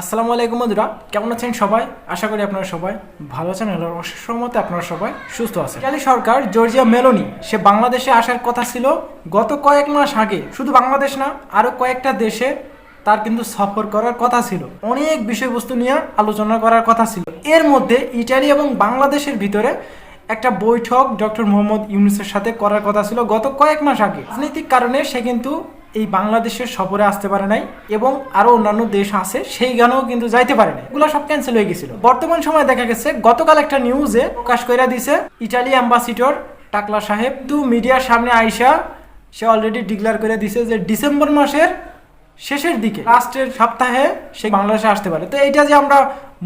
আসসালামু আলাইকুম বন্ধুরা, কেমন আছেন সবাই? আশা করি আপনারা সবাই ভালো আছেন। আল্লাহর অশেষ রহমতে আপনারা সবাই সুস্থ আছেন। ইতালি সরকার জর্জিয়া মেলোনি সে বাংলাদেশে আসার কথা ছিল গত কয়েক মাস আগে। শুধু বাংলাদেশ না, আরও কয়েকটা দেশে তার কিন্তু সফর করার কথা ছিল। অনেক বিষয়বস্তু নিয়ে আলোচনা করার কথা ছিল। এর মধ্যে ইটালি এবং বাংলাদেশের ভিতরে একটা বৈঠক ডক্টর মোহাম্মদ ইউনূসের সাথে করার কথা ছিল গত কয়েক মাস আগে। রাজনৈতিক কারণে সে কিন্তু এই বাংলাদেশের সফরে আসতে পারে নাই এবং আরো অন্যান্য দেশ আছে সেই গানেও কিন্তু যাইতে পারে নাই। এগুলো সব ক্যান্সেল হয়ে গেছিল। বর্তমান সময় দেখা গেছে গতকাল একটা নিউজে প্রকাশ করে দিছে ইটালি অ্যাম্বাসিডর টাকলা সাহেব কিন্তু মিডিয়ার সামনে আইসা সে অলরেডি ডিক্লেয়ার করে দিছে যে ডিসেম্বর মাসের শেষের দিকে লাস্টের সপ্তাহে সে বাংলাদেশে আসতে পারে। তো এইটা যে আমরা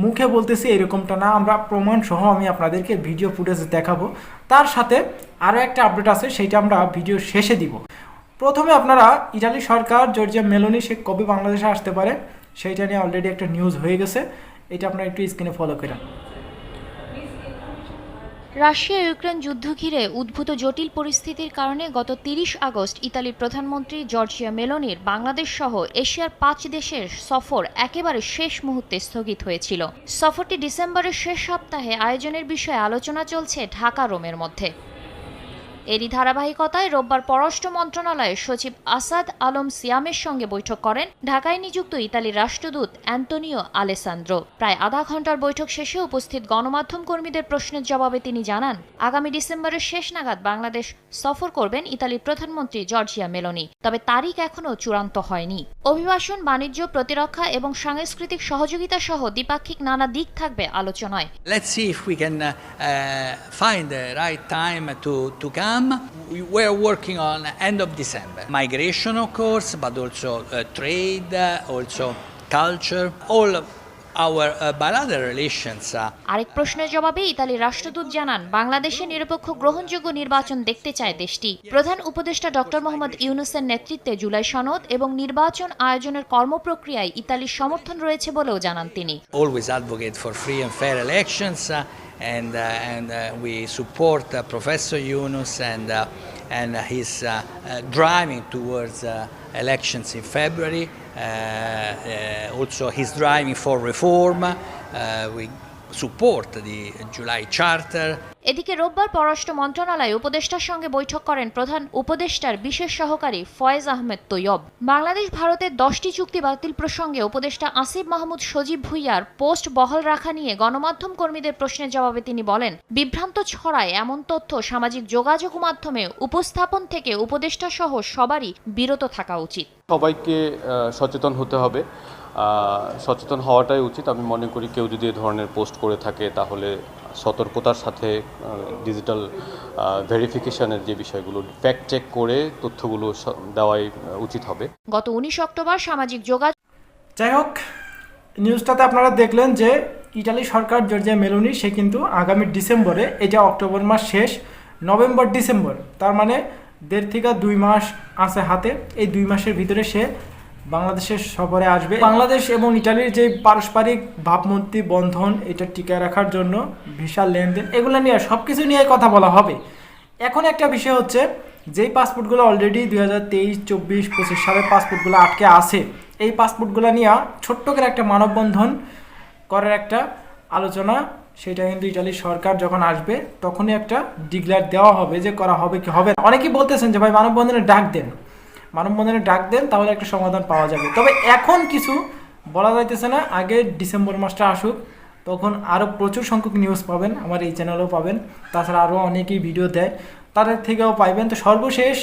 মুখে বলতেছি এরকমটা না, আমরা প্রমাণ সহ আমি আপনাদেরকে ভিডিও ফুটেজ দেখাবো। তার সাথে আরও একটা আপডেট আছে, সেইটা আমরা ভিডিও শেষে দিব। প্রথমে আপনারা ইটালি সরকার জর্জিয়া মেলোনি সে কবে বাংলাদেশে আসতে পারে সেইটা নিয়ে অলরেডি একটা নিউজ হয়ে গেছে। এটা আপনারা একটু স্ক্রিনে ফলো করেন। রাশিয়া ইউক্রেন যুদ্ধ ঘিরে উদ্ভূত জটিল পরিস্থিতির কারণে গত ৩০ আগস্ট ইতালির প্রধানমন্ত্রী জর্জিয়া মেলোনির বাংলাদেশ সহ এশিয়ার ৫ দেশের সফর একেবারে শেষ মুহূর্তে স্থগিত হয়েছিল। সফরটি ডিসেম্বরের শেষ সপ্তাহে আয়োজনের বিষয়ে আলোচনা চলছে ঢাকা রোমের মধ্যে। এরই ধারাবাহিকতায় রোববার পররাষ্ট্র মন্ত্রণালয়ের সচিব আসাদ আলম সিয়ামের সঙ্গে বৈঠক করেন ঢাকায় নিযুক্ত ইতালির রাষ্ট্রদূত অ্যান্তোনিও আলেসান্দ্রো। প্রায় আধা ঘন্টার বৈঠক শেষে উপস্থিত গণমাধ্যম কর্মীদের প্রশ্নের জবাবে তিনি জানান, আগামী ডিসেম্বরের শেষ নাগাদ বাংলাদেশ সফর করবেন ইতালির প্রধানমন্ত্রী জর্জিয়া মেলোনি। তবে তারিখ এখনও চূড়ান্ত হয়নি। অভিবাসন, বাণিজ্য, প্রতিরক্ষা এবং সাংস্কৃতিক সহযোগিতা সহ দ্বিপাক্ষিক নানা দিক থাকবে আলোচনায়। Let's see if we can find the right time to come. We're working on end of December. Migration, of course, but also trade, also culture, all of our bilateral relations. আরেক প্রশ্নের জবাবে ইতালির রাষ্ট্রদূত জানান, বাংলাদেশে নিরপেক্ষ গ্রহণযোগ্য নির্বাচন দেখতে চায় দেশটি। প্রধান উপদেষ্টা ডক্টর মোহাম্মদ ইউনূসের নেতৃত্বে জুলাই সনদ এবং নির্বাচন আয়োজনের কর্মপ্রক্রিয়ায় ইতালির সমর্থন রয়েছে বলেও জানান তিনি। Always advocate for free and fair elections. And we support Professor Yunus and his driving towards elections in February. Also, he's driving for reform. We support the July Charter. এদিকে রোববার পররাষ্ট্র মন্ত্রণালয় উপদেষ্টার সঙ্গে বৈঠক করেন প্রধান উপদেষ্টার বিশেষ সহকারী ফয়েজ আহমেদ তৈয়ব। বাংলাদেশ ভারতের 10টি চুক্তি বাতিল প্রসঙ্গে উপদেষ্টা আসিফ মাহমুদ সজীব ভুইয়ার পোস্ট বহাল রাখা নিয়ে গণমাধ্যম কর্মীদের প্রশ্নের জবাবে তিনি বলেন, বিভ্রান্ত ছড়ায় এমন তথ্য সামাজিক যোগাযোগ মাধ্যমে উপস্থাপন থেকে উপদেষ্টা সহ সবারই বিরত থাকা উচিত। সবাইকে সচেতন হতে হবে, সচেতন হওয়াটাই উচিত। আমি মনে করি কেউ যদি এ ধরনের পোস্ট করে থাকে তাহলে সতর্কতার সাথে ডিজিটাল ভেরিফিকেশনের যে বিষয়গুলো ফ্যাক্ট চেক করে তথ্যগুলো দেওয়াই উচিত হবে। গত 19 অক্টোবর সামাজিক যোগাযোগ। যাই হোক, নিউজটাতে আপনারা দেখলেন যে ইটালি সরকার জর্জিয়া মেলোনি সে কিন্তু আগামী ডিসেম্বরে, এটা অক্টোবর মাস শেষ, নভেম্বর ডিসেম্বর, তার মানে 1.5 থেকে 2 মাস আছে হাতে। এই 2 মাসের ভিতরে সে বাংলাদেশের সফরে আসবে। বাংলাদেশ এবং ইটালির যে পারস্পরিক ভাবমূর্তি বন্ধন, এটা টিকায় রাখার জন্য ভিসা লেনদেন, এগুলো নিয়ে সব কিছু নিয়ে কথা বলা হবে। এখন একটা বিষয় হচ্ছে, যেই পাসপোর্টগুলো অলরেডি 2023, 24, 25 সালের পাসপোর্টগুলো আটকে আছে, এই পাসপোর্টগুলো নিয়ে ছোট্ট করে একটা মানববন্ধন করার একটা আলোচনা, সেটা কিন্তু ইটালির সরকার যখন আসবে তখনই একটা ডিক্লেয়ার দেওয়া হবে যে করা হবে কি হবে না। অনেকেই বলতেছেন যে ভাই মানববন্ধনে ডাক দেন, তাহলে একটা সমাধান পাওয়া যাবে। তবে এখন কিছু বলা যাইতেছে না, আগে ডিসেম্বর মাসটা আসুক, তখন আরও প্রচুর সংখ্যক নিউজ পাবেন, আমার এই চ্যানেলেও পাবেন, তাছাড়া আরও অনেকেই ভিডিও দেয় তাদের থেকেও পাইবেন। তো সর্বশেষ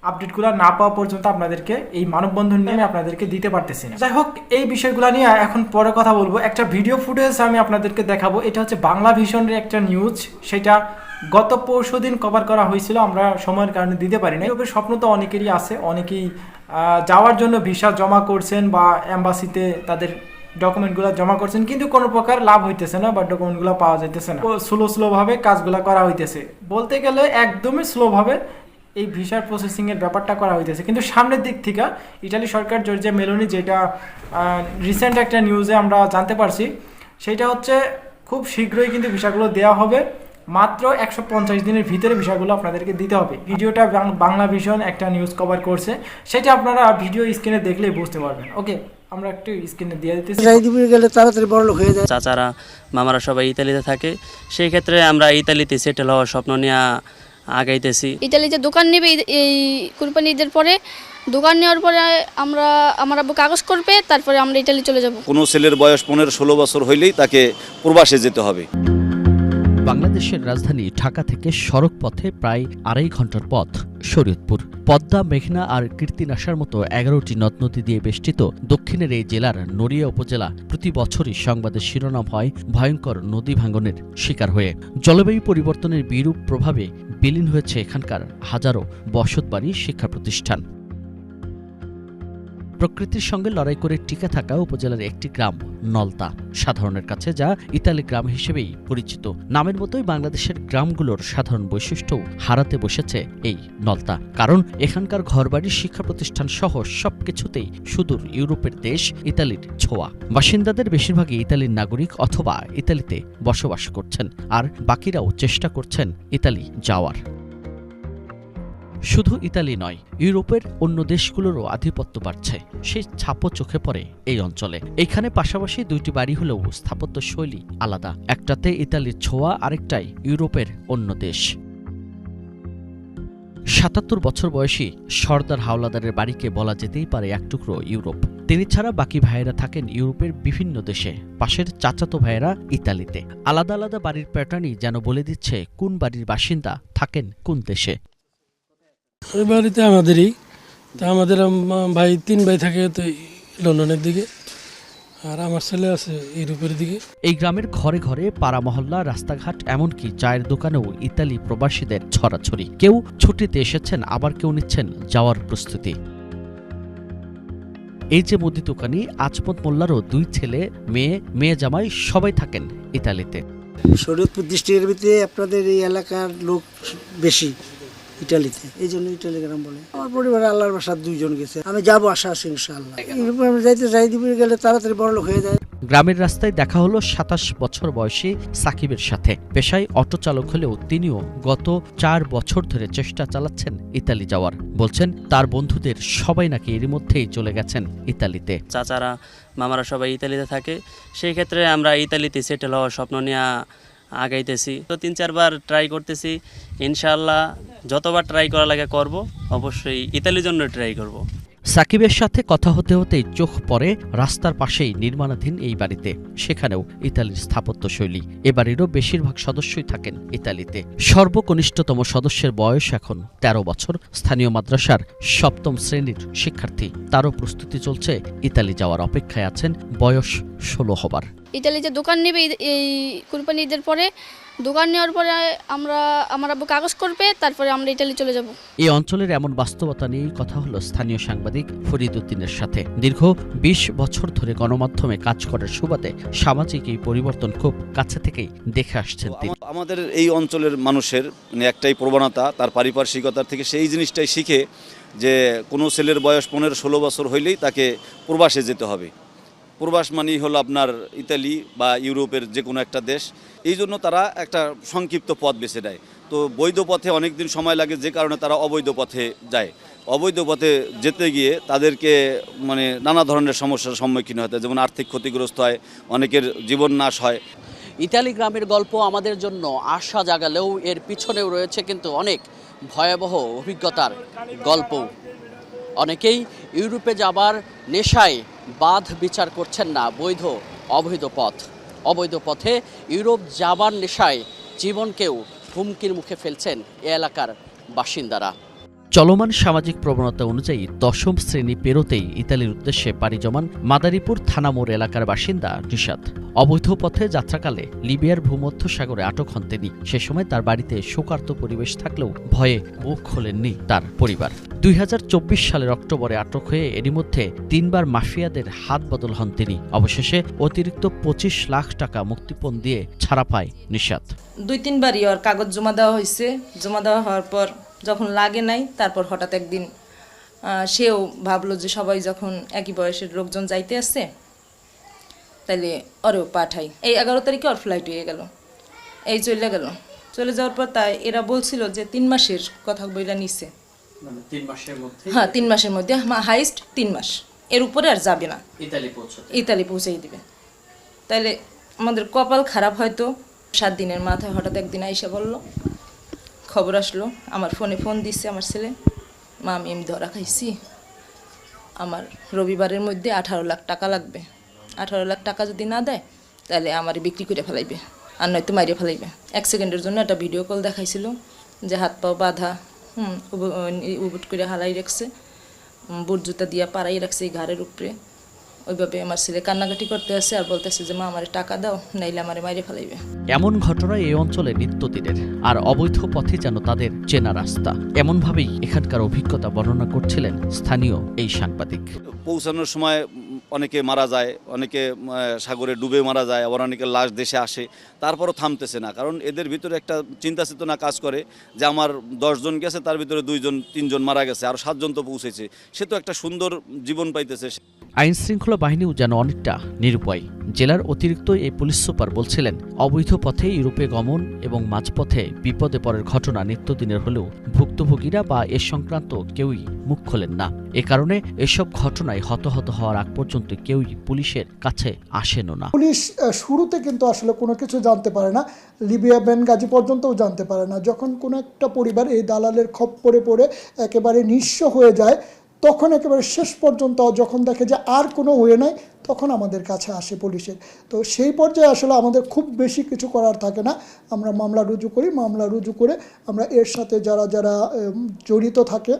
আপডেটগুলো না পাওয়া পর্যন্ত আপনাদেরকে এই মানববন্ধন নিয়ে আমি আপনাদেরকে দিতে পারতেছি না। যাই হোক, এই বিষয়গুলো নিয়ে এখন পরে কথা বলবো। একটা ভিডিও ফুটেজ আমি আপনাদেরকে দেখাবো। এটা হচ্ছে বাংলা ভিশনের একটা নিউজ, সেটা গত পরশুদিন কভার করা হয়েছিল, আমরা সময়ের কারণে দিতে পারি না। এভাবে স্বপ্ন তো অনেকেরই আছে, অনেকেই যাওয়ার জন্য ভিসা জমা করছেন বা অ্যাম্বাসিতে তাদের ডকুমেন্টগুলো জমা করছেন, কিন্তু কোনো প্রকার লাভ হইতেছে না বা ডকুমেন্টগুলো পাওয়া যাইতেছে না। স্লোভাবে কাজগুলো করা হইতেছে, বলতে গেলে একদমই স্লোভাবে এই ভিসার প্রসেসিংয়ের ব্যাপারটা করা হইতেছে। কিন্তু সামনের দিক থেকে ইটালি সরকার জর্জিয়া মেলোনি, যেটা রিসেন্ট একটা নিউজে আমরা জানতে পারছি, সেটা হচ্ছে খুব শীঘ্রই কিন্তু ভিসাগুলো দেওয়া হবে। মাত্র 150 দিনের ভিতরে ভিসাগুলো আপনাদেরকে দিতে হবে। ভিডিওটা বাংলা ভিশন একটা নিউজ কভার করছে, সেটা আপনারা ভিডিও স্ক্রিনে দেখলেই বুঝতে পারবেন। ওকে। আমরা একটু স্ক্রিনে দিয়ে দিতেছি। রাজনীতিতে গেলে তাড়াতাড়ি বড়লোক হয়ে যায়। চাচারা মামারা সবাই ইতালিতে থাকে, সেই ক্ষেত্রে আমরা ইতালিতে সেটেল হওয়ার স্বপ্ন নিয়ে আগাইতেছি। ইতালিতে দোকান নেবে এই কুরবানি ঈদের পরে। দোকান নেওয়ার পরে আমার আব্বু কাগজ করবে, তারপরে আমরা ইতালি চলে যাব। কোনো ছেলের বয়স 15-16 বছর হইলেই তাকে প্রবাসে যেতে হবে। বাংলাদেশের রাজধানী ঢাকা থেকে সড়ক পথে প্রায় 2.5 ঘন্টার পথ শরীয়তপুর। পদ্মা, মেঘনা আর কীর্তিনাশার মতো 11টি নদ নদী দিয়ে বেষ্টিত দক্ষিণের এই জেলার নড়িয়া উপজেলা প্রতি বছরই সংবাদের শিরোনাম হয় ভয়ঙ্কর নদী ভাঙনের শিকার হয়ে। জলবায়ু পরিবর্তনের বিরূপ প্রভাবে বিলীন হয়েছে এখানকার হাজারো বসতবাড়ি, শিক্ষা প্রতিষ্ঠান। প্রকৃতির সঙ্গে লড়াই করে টিকে থাকা উপজেলার একটি গ্রাম নলতা, সাধারণের কাছে যা ইতালি গ্রাম হিসেবেই পরিচিত। নামের মতোই বাংলাদেশের গ্রামগুলোর সাধারণ বৈশিষ্ট্যও হারাতে বসেছে এই নলতা, কারণ এখানকার ঘরবাড়ি, শিক্ষা প্রতিষ্ঠান সহ সবকিছুতেই সুদূর ইউরোপের দেশ ইতালির ছোঁয়া। বাসিন্দাদের বেশিরভাগই ইতালির নাগরিক অথবা ইতালিতে বসবাস করছেন, আর বাকিরাও চেষ্টা করছেন ইতালি যাওয়ার। শুধু ইতালি নয়, ইউরোপের অন্য দেশগুলোরও আধিপত্য বাড়ছে, সেই ছাপও চোখে পড়ে এই অঞ্চলে। এখানে পাশাপাশি 2টি বাড়ি হলেও স্থাপত্য শৈলী আলাদা, একটাতে ইতালির ছোঁয়া, আরেকটাই ইউরোপের অন্য দেশ। 77 বছর বয়সী সর্দার হাওলাদারের বাড়িকে বলা যেতেই পারে এক টুকরো ইউরোপ। তিনি ছাড়া বাকি ভাইয়েরা থাকেন ইউরোপের বিভিন্ন দেশে, পাশের চাচাতো ভাইয়েরা ইতালিতে। আলাদা আলাদা বাড়ির প্যাটার্নই যেন বলে দিচ্ছে কোন বাড়ির বাসিন্দা থাকেন কোন দেশে। ওই বাড়িতে আমাদেরই, তা আমাদের ভাই 3 ভাই থাকে তো লন্ডনের দিকে, আর আমার ছেলে আছে ইউরোপের দিকে। এই গ্রামের ঘরে ঘরে, পাড়া মহল্লা, রাস্তাঘাট, এমনকি চায়ের দোকানেও ইতালি প্রবাসীদের ছড়াছড়ি। কেউ ছুটিতে এসেছেন, আবার কেউ নিচ্ছেন যাওয়ার প্রস্তুতি। এই যে মুদি দোকানি আজমত মোল্লারও 2 ছেলে, মেয়ে জামাই সবাই থাকেন ইতালিতে। শরীয়তপুর ডিস্ট্রিক্টের ভিতরে আপনাদের এই এলাকার লোক বেশি ইটালিতে, এই জন্য ইটালি গ্রাম বলে। আমার পরিবারে আল্লাহর বাসার 2 জন গেছে, আমি যাবো, আশা আছে ইনশাআল্লাহ। ইউরোপে আমরা রাজনীতিতে গেলে তাড়াতাড়ি বড়লোক হয়ে যায়। গ্রামের রাস্তায় দেখা হলো 27 বছর বয়সী সাকিবের সাথে। পেশায় অটো চালক হলেও তিনিও গত 4 বছর ধরে চেষ্টা চালাচ্ছেন ইতালি যাওয়ার। বলছেন তার বন্ধুদের সবাই নাকি এরই মধ্যেই চলে গেছেন ইতালিতে। চাচারা মামারা সবাই ইতালিতে থাকে, সেই ক্ষেত্রে আমরা ইতালিতে সেটেল হওয়ার স্বপ্ন নিয়ে আগাইতেছি। তো 3-4 বার ট্রাই করতেছি, ইনশাআল্লাহ যতবার ট্রাই করা লাগে করব, অবশ্যই ইতালির জন্য ট্রাই করব। সাকিবের সাথে কথা হতে হতেই চোখ পড়ে রাস্তার পাশেই নির্মাণাধীন এই বাড়িতে। সেখানেও ইতালির স্থাপত্যশৈলী। এ বাড়িরও বেশিরভাগ সদস্যই থাকেন ইতালিতে। সর্বকনিষ্ঠতম সদস্যের বয়স এখন 13 বছর। স্থানীয় মাদ্রাসার 7ম শ্রেণীর শিক্ষার্থী। তারও প্রস্তুতি চলছে, ইতালি যাওয়ার অপেক্ষায় আছেন বয়স 16 হবার। ইতালিতে দোকান নেবে এই কুরবানি ঈদের পরে। দোকান নেওয়ার পরে আমার আব্বু কাগজ করবে, তারপরে আমরা ইতালি চলে যাব। এই অঞ্চলের এমন বাস্তবতা নিয়েই কথা হলো স্থানীয় সাংবাদিক ফরিদ উদ্দিনের সাথে। দীর্ঘ 20 বছর ধরে গণমাধ্যমে কাজ করার সুবাদে সামাজিক এই পরিবর্তন খুব কাছে থেকেই দেখে আসছেন তিনি। আমাদের এই অঞ্চলের মানুষের একটাই প্রবণতা, তার পারিপার্শ্বিকতার থেকে সেই জিনিসটাই শিখে যে কোনো ছেলের বয়স 15-16 বছর হইলেই তাকে প্রবাসে যেতে হবে। প্রবাস মানেই হলো আপনার ইতালি বা ইউরোপের যে কোনো একটা দেশ। এই জন্য তারা একটা সংক্ষিপ্ত পথ বেছে নেয়। তো বৈধ পথে অনেক দিন সময় লাগে, যে কারণে তারা অবৈধ পথে যায়। অবৈধ পথে যেতে গিয়ে তাদেরকে নানা ধরনের সমস্যার সম্মুখীন হতে হয়, যেমন আর্থিক ক্ষতিগ্রস্ত হয়, অনেকের জীবন নাশ হয়। ইতালি গ্রামের গল্প আমাদের জন্য আশা জাগালেও এর পিছনেও রয়েছে কিন্তু অনেক ভয়াবহ অভিজ্ঞতার গল্প। অনেকেই ইউরোপে যাবার নেশায় বাঁধ বিচার করছেন না বৈধ অবৈধ পথ। অবৈধ পথে ইউরোপ যাবার নেশায় জীবনকেও হুমকির মুখে ফেলছেন এ এলাকার বাসিন্দারা। চলমান সামাজিক প্রবণতা অনুযায়ী 10ম শ্রেণী পেরোতেই ইতালির উদ্দেশ্যে পাড়ি জমান মাদারীপুর থানামোড় এলাকার বাসিন্দা রিশাদ। অবৈধ পথে যাত্রাকালে লিবিয়ার ভূমধ্যসাগরে আটক হন তিনি। সে সময় তার বাড়িতে শোকার্ত পরিবেশ থাকলেও ভয়ে মুখ খোলেননি তার পরিবার। 2024 সালের অক্টোবরে আটক হয়ে এরই মধ্যে 3 বার মাফিয়াদের হাত বদল হন তিনি। অবশেষে অতিরিক্ত 25 লাখ টাকা মুক্তিপণ দিয়ে ছাড়া পায় নিশাত। 2-3 বারই ওর কাগজ জমা দেওয়া হয়েছে। জমা দেওয়া হওয়ার পর যখন লাগে নাই, তারপর হঠাৎ একদিন সেও ভাবলো যে সবাই যখন একই বয়সের লোকজন যাইতে আসছে, তাইলে ওরেও পাঠাই। এই 11 তারিখে ওর ফ্লাইট হয়ে গেল, এই চলে গেল। চলে যাওয়ার পর তাই এরা বলছিল যে 3 মাসের কথা বইলা নিছে। 3 মাসের মধ্যে? হ্যাঁ, 3 মাসের মধ্যে, হাইস্ট 3 মাস। এর উপরে আর যাবে না, ইতালি পৌঁছেই দিবে। তাইলে আমাদের কপাল খারাপ, হয়তো 7 দিনের মাথায় হঠাৎ একদিন আইসা বলল, খবর আসলো, আমার ফোনে ফোন দিচ্ছে আমার ছেলে, মা আমি ধরা খাইছি, আমার রবিবারের মধ্যে 18 লাখ টাকা লাগবে, 18 লাখ টাকা যদি না দেয় তাহলে আমার বিক্রি করে ফেলাইবে, আর নয়তো মারিয়ে ফেলাইবে। 1 সেকেন্ডের জন্য একটা ভিডিও কল দেখাইছিল যে হাত পাও বাঁধা, উবুট করে হালাই রাখছে, বুট জুতা দিয়া পাড়াই রাখছে এই ঘাড়ের উপরে। ওইভাবে আমার ছেলে কান্নাকাটি করতে আসে আর বলতেছে যে মা আমার টাকা দাও, নাইলে আমার মারিয়ে ফেলাইবে। এমন ঘটনা এই অঞ্চলে নিত্যদিনের, আর অবৈধ পথে যেন তাদের চেনা রাস্তা। এমনভাবেই এখানকার অভিজ্ঞতা বর্ণনা করছিলেন স্থানীয় এই সাংবাদিক। পৌঁছানোর সময় অনেকে মারা যায়, অনেকে সাগরে ডুবে মারা যায়, আবার অনেকে লাশ দেশে আসে, তারপরও থামতেছে না। কারণ এদের ভিতরে একটা চিন্তা চেতনা কাজ করে যে আমার 10 জন গেছে, তার ভিতরে 2 জন 3 জন মারা গেছে, আর 7 জন তো পৌঁছেছে, সে তো একটা সুন্দর জীবন পাইতেছে। আইন শৃঙ্খলা বাহিনীও যেন অনেকটা নিরুপায়। জেলার অতিরিক্ত এই পুলিশ সুপার বলছিলেন, অবৈধ পথে ইউরোপে গমন এবং মাঝপথে বিপদে পড়ার ঘটনা নিত্যদিনের হলেও ভুক্তভোগীরা বা এ সংক্রান্ত কেউই মুখ খোলেন না। এ কারণে এসব ঘটনায় হতাহত হওয়ার আগ পর্যন্ত কেউই পুলিশের কাছে আসেনও না। পুলিশ শুরুতে কিন্তু আসলে কোনো কিছু জানতে পারে না, লিবিয়া বেনগাজি পর্যন্তও জানতে পারে না। যখন কোনো একটা পরিবার এই দালালের খপ্পরে পড়ে একেবারে নিঃস্ব হয়ে যায়, তখন একেবারে শেষ পর্যন্ত যখন দেখে যে আর কোনো ওয়ে নাই, তখন আমাদের কাছে আসে পুলিশের। তো সেই পর্যায়ে আসলে আমাদের খুব বেশি কিছু করার থাকে না, আমরা মামলা রুজু করি। মামলা রুজু করে আমরা এর সাথে যারা যারা জড়িত থাকে,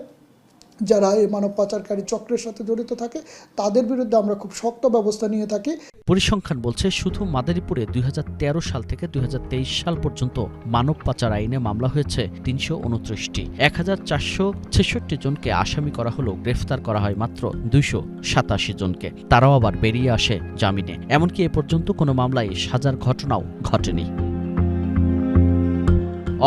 যারা এই মানব পাচারকারী চক্রের সাথে জড়িত থাকে, তাদের বিরুদ্ধে আমরা খুব শক্ত ব্যবস্থা নিয়ে থাকি। পরিসংখ্যান বলছে, শুধু মাদারীপুরে 2013 সাল থেকে 2023 সাল পর্যন্ত মানব পাচার আইনে মামলা হয়েছে 329টি। 1466 জনকে আসামি করা হলেও গ্রেফতার করা হয় মাত্র 287 জনকে। তারাও আবার বেরিয়ে আসে জামিনে। এমনকি এ পর্যন্ত কোনো মামলায় সাজার ঘটনাও ঘটেনি।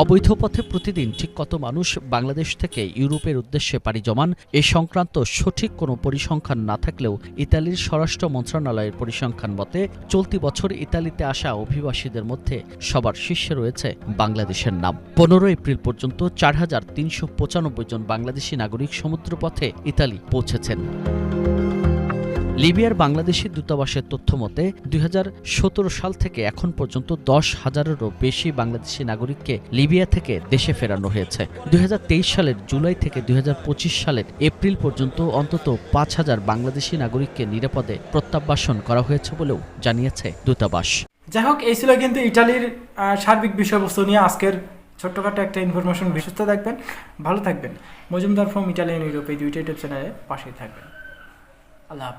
অবৈধ পথে প্রতিদিন ঠিক কত মানুষ বাংলাদেশ থেকে ইউরোপের উদ্দেশ্যে পাড়ি জমান এ সংক্রান্ত সঠিক কোনো পরিসংখ্যান না থাকলেও ইতালির স্বরাষ্ট্র মন্ত্রণালয়ের পরিসংখ্যান মতে চলতি বছর ইতালিতে আসা অভিবাসীদের মধ্যে সবার শীর্ষে রয়েছে বাংলাদেশের নাম। 15 এপ্রিল পর্যন্ত 4395 জন বাংলাদেশি নাগরিক সমুদ্রপথে ইতালি পৌঁছেছেন। লিবিয়ার বাংলাদেশি দূতাবাসের তথ্য মতে 2017 সাল থেকে এখন পর্যন্ত 10,000-এরও বেশি বাংলাদেশি নাগরিককে লিবিয়া থেকে দেশে ফেরানো হয়েছে। 2023 সালের জুলাই থেকে 2025 সালের এপ্রিল পর্যন্ত অন্তত 5,000 বাংলাদেশি নাগরিককে নিরাপদে প্রত্যাবাসন করা হয়েছে বলেও জানিয়েছে দূতাবাস। যাই হোক, এই ছিল কিন্তু ইটালির সার্বিক বিষয়বস্তু নিয়ে আজকের ছোট্টখাটো একটা ইনফরমেশন। সুস্থ থাকবেন, ভালো থাকবেন। মজুমদার ফ্রম ইটালিয়ান ইউরোপ এই 2টা ইউটিউব চ্যানেলে পাশেই থাকবেন। আল্লাহ হাফেজ।